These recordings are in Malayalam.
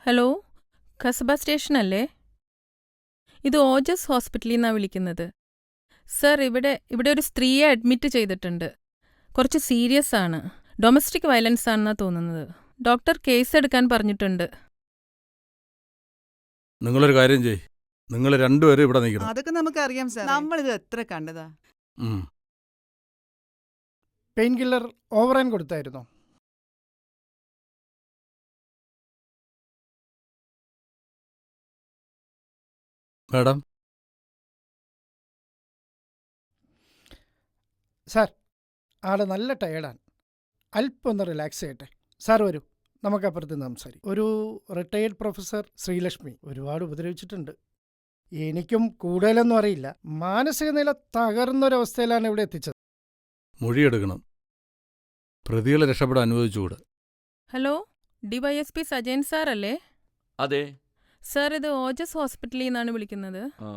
ഹലോ, കസബ സ്റ്റേഷനല്ലേ? ഇത് ഓജസ് ഹോസ്പിറ്റലിൽ നിന്നാണ് വിളിക്കുന്നത്. സർ, ഇവിടെ ഒരു സ്ത്രീയെ അഡ്മിറ്റ് ചെയ്തിട്ടുണ്ട്. കുറച്ച് സീരിയസ് ആണ്. ഡൊമസ്റ്റിക് വയലൻസ് ആണെന്നാണ് തോന്നുന്നത്. ഡോക്ടർ കേസ് എടുക്കാൻ പറഞ്ഞിട്ടുണ്ട്. നിങ്ങളൊരു കാര്യം ചെയ്യ്, നിങ്ങൾ രണ്ടുപേരും ഇവിടെ നിൽക്കണം. അതൊക്കെ നമുക്കറിയാം സാർ, നമ്മളിത് എത്ര കണ്ടതാ. പെയിൻ കില്ലർ ഓവറാൻ കൊടുത്തായിരുന്നോ? മാഡം, സാർ, ആള് നല്ല ടയേർഡാണ്. അല്പം ഒന്ന് റിലാക്സ് ചെയ്യട്ടെ. സാർ വരൂ, നമുക്കപ്പുറത്ത് നിന്ന് സംസാരിക്കും. ഒരു റിട്ടയേർഡ് പ്രൊഫസർ ശ്രീലക്ഷ്മി ഒരുപാട് ഉപദ്രവിച്ചിട്ടുണ്ട്. എനിക്കും കൂടുതലൊന്നും അറിയില്ല. മാനസിക നില തകർന്നൊരവസ്ഥയിലാണ് ഇവിടെ എത്തിച്ചത്. മൊഴിയെടുക്കണം. പ്രതികളെ രക്ഷപ്പെടാൻ അനുവദിച്ചുകൂടെ? ഹലോ, DYSP സജയൻ സാർ അല്ലേ? അതെ. സർ, ഇത് ഓജസ് ഹോസ്പിറ്റലിൽ നിന്നാണ് വിളിക്കുന്നത്. ആ,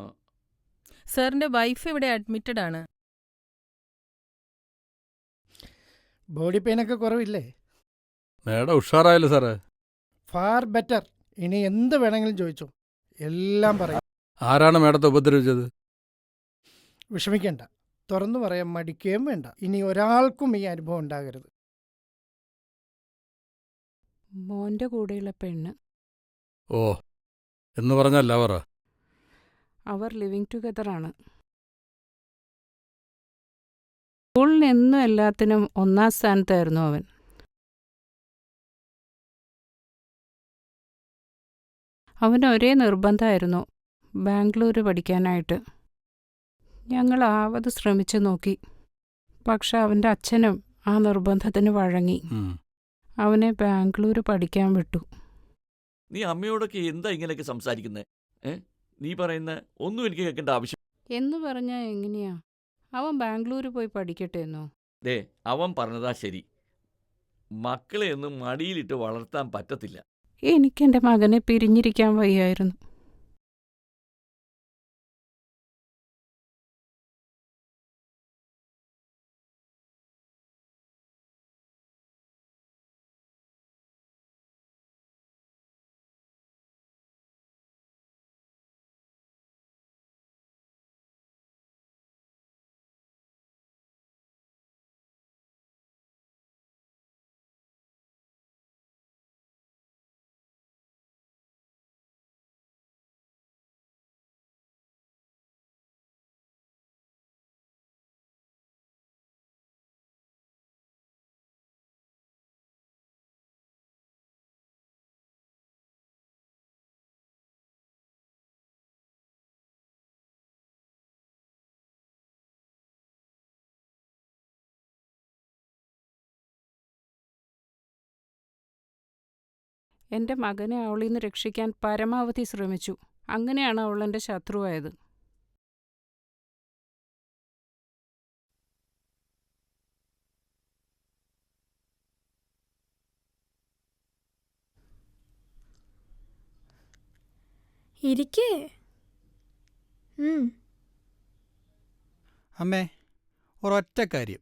സാറിന്റെ വൈഫ് ഇവിടെ അഡ്മിറ്റഡ് ആണ്. ബോഡി പെയിനൊക്കെ കുറവില്ലേ? മാഡം ഉഷാറായല്ലോ സാറേ. Far better. ഇനി എന്ത് വേണമെങ്കിലും ചോദിച്ചോ, എല്ലാം പറയാം. ആരാണ് മാഡത്തെ ഉപദ്രവിച്ചത്? വിഷമിക്കേണ്ട, തുറന്നു പറയാൻ മടിക്കുകയും വേണ്ട. ഇനി ഒരാൾക്കും ഈ അനുഭവം ഉണ്ടാകരുത്. മോൻ്റെ കൂടെയുള്ള പെണ്ണ്. ഓ, എന്ന് പറഞ്ഞാൽ ലവറാ? അവർ ലിവിങ് ടുഗദറാണ്. സ്കൂളിൽ എന്നും എല്ലാത്തിനും ഒന്നാം സ്ഥാനത്തായിരുന്നു അവൻ. അവന് ഒരേ നിർബന്ധമായിരുന്നു, ബാംഗ്ലൂർ പഠിക്കാനായിട്ട്. ഞങ്ങൾ ആവത് ശ്രമിച്ചു നോക്കി. പക്ഷെ അവൻ്റെ അച്ഛനും ആ നിർബന്ധത്തിന് വഴങ്ങി. അവനെ ബാംഗ്ലൂർ പഠിക്കാൻ വിട്ടു. നീ അമ്മയോടൊക്കെ എന്താ ഇങ്ങനെയൊക്കെ സംസാരിക്കുന്നത്? നീ പറയുന്ന ഒന്നും എനിക്ക് കേൾക്കേണ്ട ആവശ്യം. എന്ന് പറഞ്ഞാൽ എങ്ങനെയാ? അവൻ ബാംഗ്ലൂർ പോയി പഠിക്കട്ടെ എന്നോ? ദേ, അവൻ പറഞ്ഞതാ ശരി. മക്കളെ ഒന്നും മടിയിലിട്ട് വളർത്താൻ പറ്റത്തില്ല. എനിക്കെൻ്റെ മകനെ പിരിഞ്ഞിരിക്കാൻ വയ്യായിരുന്നു. എൻ്റെ മകനെ അവളിൽ നിന്ന് രക്ഷിക്കാൻ പരമാവധി ശ്രമിച്ചു. അങ്ങനെയാണ് അവൾ എൻ്റെ ശത്രുവായത്. ഇരിക്കേ. അമ്മേ, ഒരൊറ്റ കാര്യം.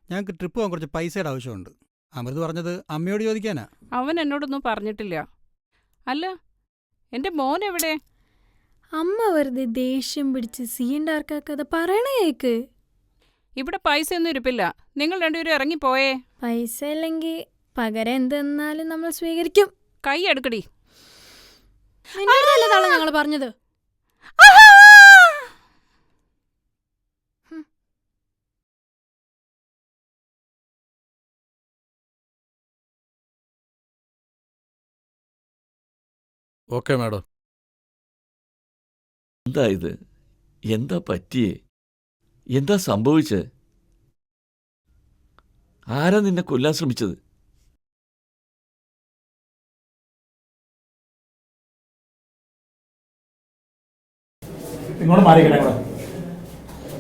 ഞങ്ങൾക്ക് ട്രിപ്പ് പോകാൻ കുറച്ച് പൈസയുടെ ആവശ്യമുണ്ട്. അമൃത് പറഞ്ഞത് അമ്മയോട് ചോദിക്കാനാ. അവൻ എന്നോടൊന്നും പറഞ്ഞിട്ടില്ല. അല്ല, എൻ്റെ മോൻ എവിടെ? അമ്മ വെറുതെ ദേഷ്യം പിടിച്ച് സീണ്ടാർക്കാക്കത് പറയണ കേക്ക്. ഇവിടെ പൈസയൊന്നും ഇരിപ്പില്ല. നിങ്ങൾ രണ്ടുപേരും ഇറങ്ങിപ്പോയേ. പൈസ ഇല്ലെങ്കിൽ പകരം എന്തെന്നാലും നമ്മൾ സ്വീകരിക്കും. കൈ എടുക്കടി. എന്നോടല്ലതാണ് ഞങ്ങൾ പറഞ്ഞത്. Okay madam. എന്താ ഇത്? എന്താ പറ്റിയേ? എന്താ സംഭവിച്ചത്? ആരാ നിന്നെ കൊല്ലാൻ ശ്രമിച്ചത്? ഇങ്ങോട്ട് മാറിക്കണേ.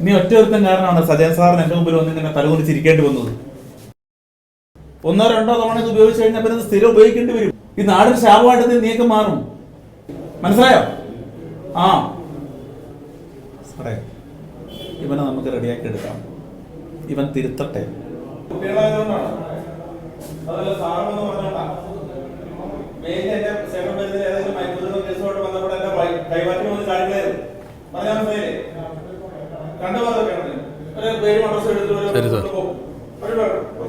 നീ ഒറ്റ ഒരുത്തൻ കാരണമാണ് സജയൻ സാറിന് എന്റെ മുമ്പിൽ വന്ന് ഇങ്ങനെ തലകുറി ചിരിക്കേണ്ടി വന്നത്. 1-2 തവണ ഇത് ഉപയോഗിച്ച് കഴിഞ്ഞാൽ പിന്നെ സ്ഥിരം ഉപയോഗിക്കേണ്ടി വരും. ഈ നാടിന് ശാപമായിട്ട് നീയൊക്കെ മാറും. മനസ്സിലായോ? ആ സാറേ, ഇവനെ നമുക്ക് റെഡിയാക്കി എടുക്കാം. ഇവൻ തിരുത്തട്ടെ. കുട്ടികളായതുകൊണ്ടാണ്. അതല്ല സാറെന്ന് പറഞ്ഞോണ്ടാ. ശരി സാർ.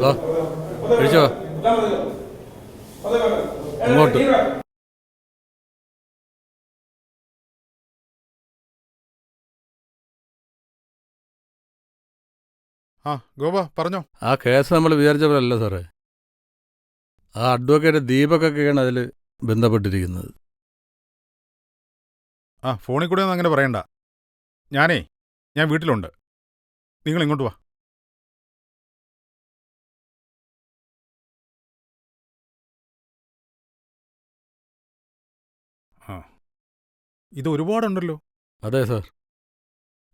വാ കഴിച്ചോ അങ്ങോട്ട്. ആ ഗോപ പറഞ്ഞോ. ആ കേസ് നമ്മൾ വിചാരിച്ച പോലെ അല്ല സാറേ. ആ അഡ്വക്കേറ്റ് ദീപക്കൊക്കെയാണ് അതിൽ ബന്ധപ്പെട്ടിരിക്കുന്നത്. ആ ഫോണിൽ കൂടെ ഒന്നും അങ്ങനെ പറയണ്ട. ഞാൻ വീട്ടിലുണ്ട്. നിങ്ങൾ ഇങ്ങോട്ട് വാ. ആ ഇത് ഒരുപാടുണ്ടല്ലോ. അതെ സാർ.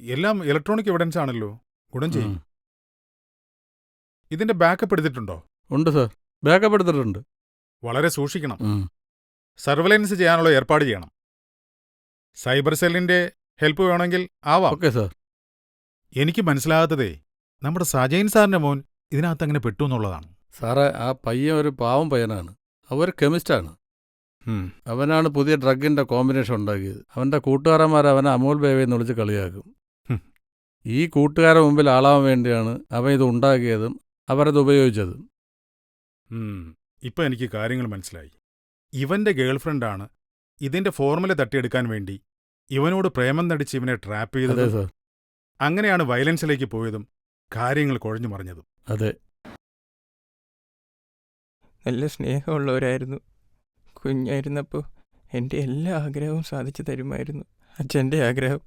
എല്ലാം ഇലക്ട്രോണിക് എവിഡൻസ് ആണല്ലോ. ഗുണം ചെയ്യും. ഉം. ഇതിന്റെ ബാക്കപ്പ് എടുത്തിട്ടുണ്ടോ? ഉണ്ട് സാർ, ബാക്കപ്പ് എടുത്തിട്ടുണ്ട്. വളരെ സൂക്ഷിക്കണം. ഉം. സർവൈലൻസ് ചെയ്യാനുള്ള ഏർപ്പാട് ചെയ്യണം. സൈബർ സെല്ലിന്റെ ഹെൽപ്പ് വേണമെങ്കിൽ ആവാം. Okay sir. എനിക്ക് മനസ്സിലാകാത്തതേ നമ്മുടെ സജയൻ സാറിന്റെ മോൻ ഇതിനകത്ത് അങ്ങനെ പെട്ടു എന്നുള്ളതാണ്. സാറേ, ആ പയ്യൻ ഒരു പാവം പയ്യനാണ്. അവർ കെമിസ്റ്റാണ്. അവനാണ് പുതിയ ഡ്രഗിൻ്റെ കോമ്പിനേഷൻ ഉണ്ടാക്കിയത്. അവൻ്റെ കൂട്ടുകാരന്മാർ അവനെ അമോൽ ബേബി എന്ന് വിളിച്ച് കളിയാക്കും. ഹും. ഈ കൂട്ടുകാരുടെ മുമ്പിൽ ആളാവാൻ വേണ്ടിയാണ് അവൻ ഇത് ഉണ്ടാക്കിയതും അവരത് ഉപയോഗിച്ചതും. ഇപ്പം എനിക്ക് കാര്യങ്ങൾ മനസ്സിലായി. ഇവന്റെ ഗേൾഫ്രണ്ടാണ് ഇതിന്റെ ഫോർമുല തട്ടിയെടുക്കാൻ വേണ്ടി ഇവനോട് പ്രേമം നടിച്ച് ഇവനെ ട്രാപ്പ് അതെ ചെയ്തതും സാർ. അങ്ങനെയാണ് വയലൻസിലേക്ക് പോയതും കാര്യങ്ങൾ കുഴഞ്ഞു മറിഞ്ഞതും. അതെ. നല്ല സ്നേഹമുള്ളവരായിരുന്നു. കുഞ്ഞായിരുന്നപ്പോൾ എൻ്റെ എല്ലാ ആഗ്രഹവും സാധിച്ചു തരുമായിരുന്നു. അച്ഛൻ്റെ ആഗ്രഹം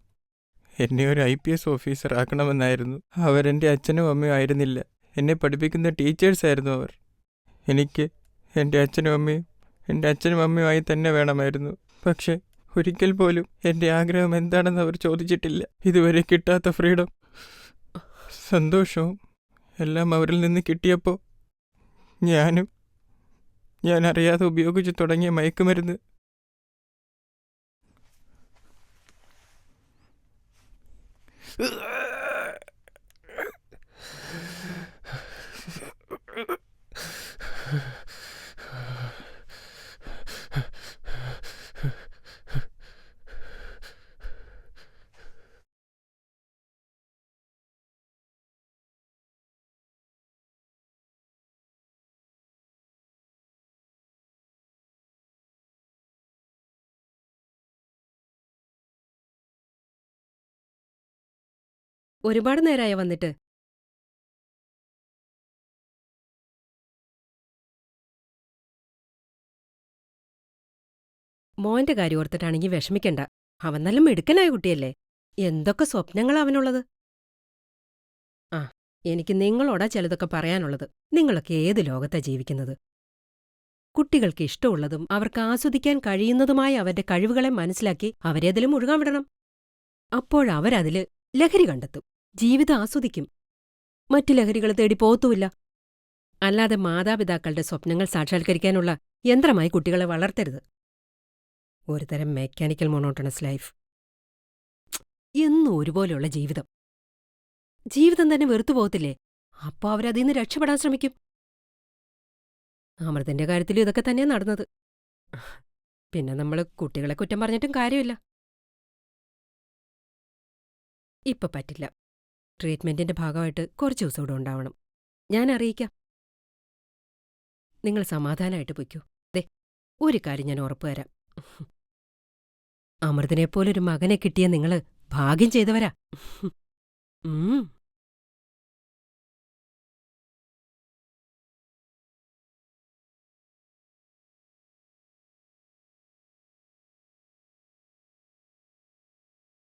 എന്നെ ഒരു IPS ഓഫീസർ ആക്കണമെന്നായിരുന്നു. അവരെൻ്റെ അച്ഛനും അമ്മയും ആയിരുന്നില്ല, എന്നെ പഠിപ്പിക്കുന്ന ടീച്ചേഴ്സായിരുന്നു അവർ. എനിക്ക് എൻ്റെ അച്ഛനും അമ്മയുമായി തന്നെ വേണമായിരുന്നു. പക്ഷെ ഒരിക്കൽ പോലും എൻ്റെ ആഗ്രഹം എന്താണെന്ന് അവർ ചോദിച്ചിട്ടില്ല. ഇതുവരെ കിട്ടാത്ത ഫ്രീഡം, സന്തോഷവും എല്ലാം അവരിൽ നിന്ന് കിട്ടിയപ്പോൾ ഞാൻ അറിയാതെ ഉപയോഗിച്ചു തുടങ്ങിയ മയക്കുമരുന്ന് ഒരുപാട് നേരമായ വന്നിട്ട്? മോന്റെ കാര്യം ഓർത്തിട്ടാണെങ്കിൽ വിഷമിക്കണ്ട. അവൻ നല്ല മിടുക്കനായ കുട്ടിയല്ലേ. എന്തൊക്കെ സ്വപ്നങ്ങളാ അവനുള്ളത്. ആ, എനിക്ക് നിങ്ങളോടാ ചിലതൊക്കെ പറയാനുള്ളത്. നിങ്ങളൊക്കെ ഏത് ലോകത്താ ജീവിക്കുന്നത്? കുട്ടികൾക്ക് ഇഷ്ടമുള്ളതും അവർക്ക് ആസ്വദിക്കാൻ കഴിയുന്നതുമായ അവരുടെ കഴിവുകളെ മനസ്സിലാക്കി അവരെ അതിൽ മുഴുകാൻ വിടണം. അപ്പോഴവരതില് ലഹരി കണ്ടെത്തും, ജീവിതം ആസ്വദിക്കും, മറ്റു ലഹരികൾ തേടി പോത്തുമില്ല. അല്ലാതെ മാതാപിതാക്കളുടെ സ്വപ്നങ്ങൾ സാക്ഷാത്കരിക്കാനുള്ള യന്ത്രമായി കുട്ടികളെ വളർത്തരുത്. ഒരുതരം മെക്കാനിക്കൽ മോണോട്ടണസ് ലൈഫ്, എന്നും ഒരുപോലെയുള്ള ജീവിതം. ജീവിതം തന്നെ വെറുത്തു പോകത്തില്ലേ? അപ്പോൾ അവരതിന്ന് രക്ഷപ്പെടാൻ ശ്രമിക്കും. അമൃതന്റെ കാര്യത്തിലും ഇതൊക്കെ തന്നെയാ നടന്നത്. പിന്നെ നമ്മൾ കുട്ടികളെ കുറ്റം പറഞ്ഞിട്ടും കാര്യമില്ല. ഇപ്പൊ പറ്റില്ല. ട്രീറ്റ്മെന്റിന്റെ ഭാഗമായിട്ട് കുറച്ച് ദിവസം കൂടെ ഉണ്ടാവണം. ഞാൻ അറിയിക്കാം. നിങ്ങൾ സമാധാനമായിട്ട് പൊയ്ക്കോ. ദേ, ഒരു കാര്യം ഞാൻ ഉറപ്പുതരാം. അമൃതനെപ്പോലൊരു മകനെ കിട്ടിയ നിങ്ങള് ഭാഗ്യം ചെയ്തവരാ.